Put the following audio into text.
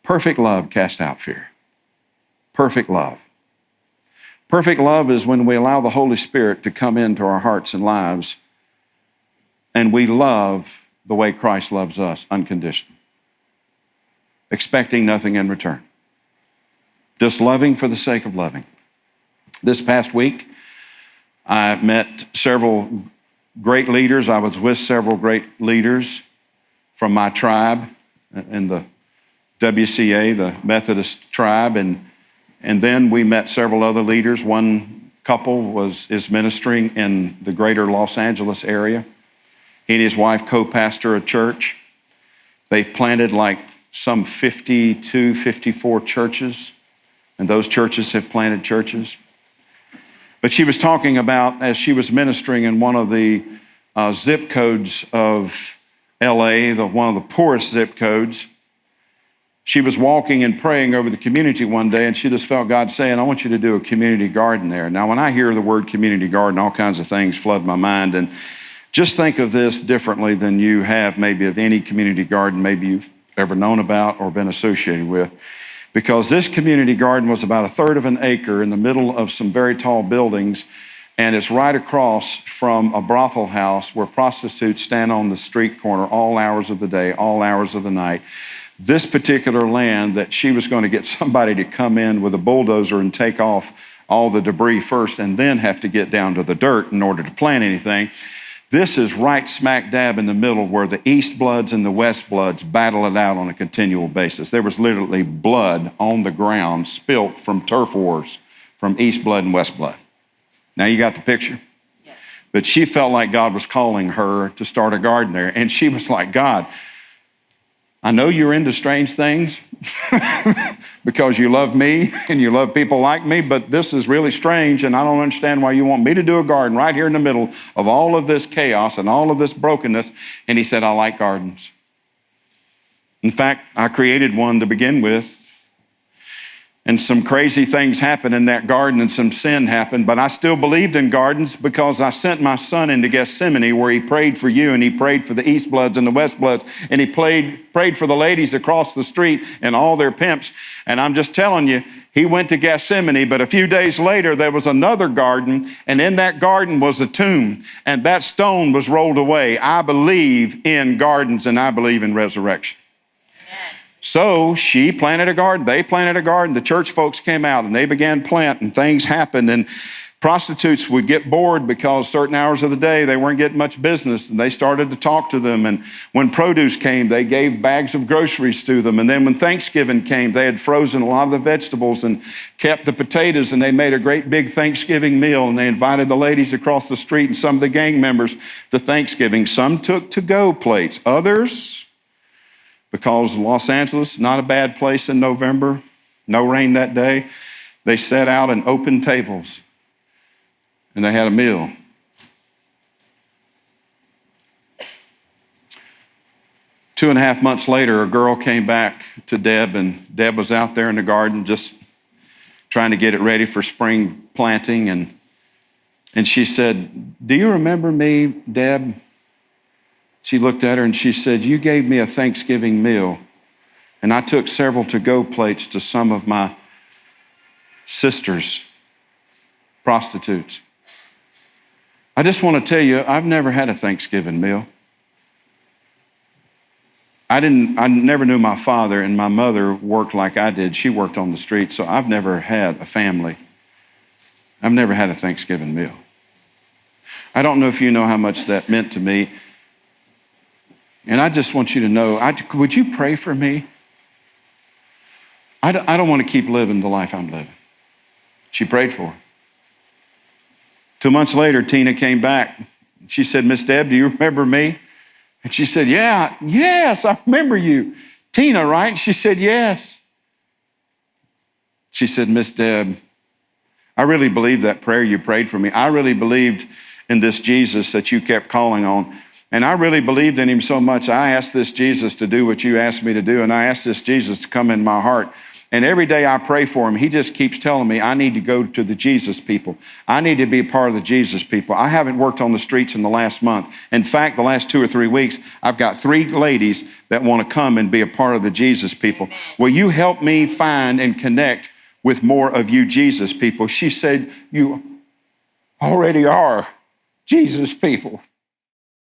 Perfect love casts out fear. Perfect love. Perfect love is when we allow the Holy Spirit to come into our hearts and lives, and we love the way Christ loves us, unconditionally, expecting nothing in return. Just loving for the sake of loving. This past week, I met several great leaders. I was with several great leaders from my tribe in the WCA, the Methodist tribe, and then we met several other leaders. One couple is ministering in the greater Los Angeles area. He and his wife co-pastor a church. They've planted like some 52, 54 churches, and those churches have planted churches. But she was talking about, as she was ministering in one of the zip codes of LA, one of the poorest zip codes, she was walking and praying over the community one day, and she just felt God saying, I want you to do a community garden there. Now, when I hear the word community garden, all kinds of things flood my mind, and just think of this differently than you have maybe of any community garden maybe you've ever known about or been associated with. Because this community garden was about 1/3 of an acre in the middle of some very tall buildings, and it's right across from a brothel house where prostitutes stand on the street corner all hours of the day, all hours of the night. This particular land that she was going to get somebody to come in with a bulldozer and take off all the debris first and then have to get down to the dirt in order to plant anything. This is right smack dab in the middle where the East Bloods and the West Bloods battle it out on a continual basis. There was literally blood on the ground spilt from turf wars from East Blood and West Blood. Now you got the picture? Yes. But she felt like God was calling her to start a garden there. And she was like, God, I know you're into strange things because you love me and you love people like me, but this is really strange, and I don't understand why you want me to do a garden right here in the middle of all of this chaos and all of this brokenness. And he said, I like gardens. In fact, I created one to begin with, and some crazy things happened in that garden and some sin happened, but I still believed in gardens because I sent my son into Gethsemane where he prayed for you, and he prayed for the East Bloods and the West Bloods, and he prayed for the ladies across the street and all their pimps. And I'm just telling you, he went to Gethsemane, but a few days later there was another garden, and in that garden was a tomb, and that stone was rolled away. I believe in gardens, and I believe in resurrection. So she planted a garden, they planted a garden, the church folks came out and they began planting, and things happened, and prostitutes would get bored because certain hours of the day they weren't getting much business, and they started to talk to them, and when produce came, they gave bags of groceries to them, and then when Thanksgiving came, they had frozen a lot of the vegetables and kept the potatoes, and they made a great big Thanksgiving meal, and they invited the ladies across the street and some of the gang members to Thanksgiving. Some took to-go plates, others, because Los Angeles, not a bad place in November, no rain that day, they set out and opened tables, and they had a meal. Two and a half months later, a girl came back to Deb, and Deb was out there in the garden just trying to get it ready for spring planting, and she said, do you remember me, Deb? She looked at her and she said, you gave me a Thanksgiving meal, and I took several to-go plates to some of my sisters, prostitutes. I just want to tell you, I've never had a Thanksgiving meal. I never knew my father, and my mother worked like I did. She worked on the street, so I've never had a family. I've never had a Thanksgiving meal. I don't know if you know how much that meant to me. And I just want you to know, would you pray for me? I don't want to keep living the life I'm living. She prayed for her. 2 months later, Tina came back. She said, Miss Deb, do you remember me? And she said, yes, I remember you. Tina, right? She said, yes. She said, Miss Deb, I really believed that prayer you prayed for me. I really believed in this Jesus that you kept calling on. And I really believed in him so much, I asked this Jesus to do what you asked me to do, and I asked this Jesus to come in my heart. And every day I pray for him, he just keeps telling me, I need to go to the Jesus people. I need to be a part of the Jesus people. I haven't worked on the streets in the last month. In fact, the last 2 or 3 weeks, I've got 3 ladies that want to come and be a part of the Jesus people. Will you help me find and connect with more of you Jesus people? She said, you already are Jesus people.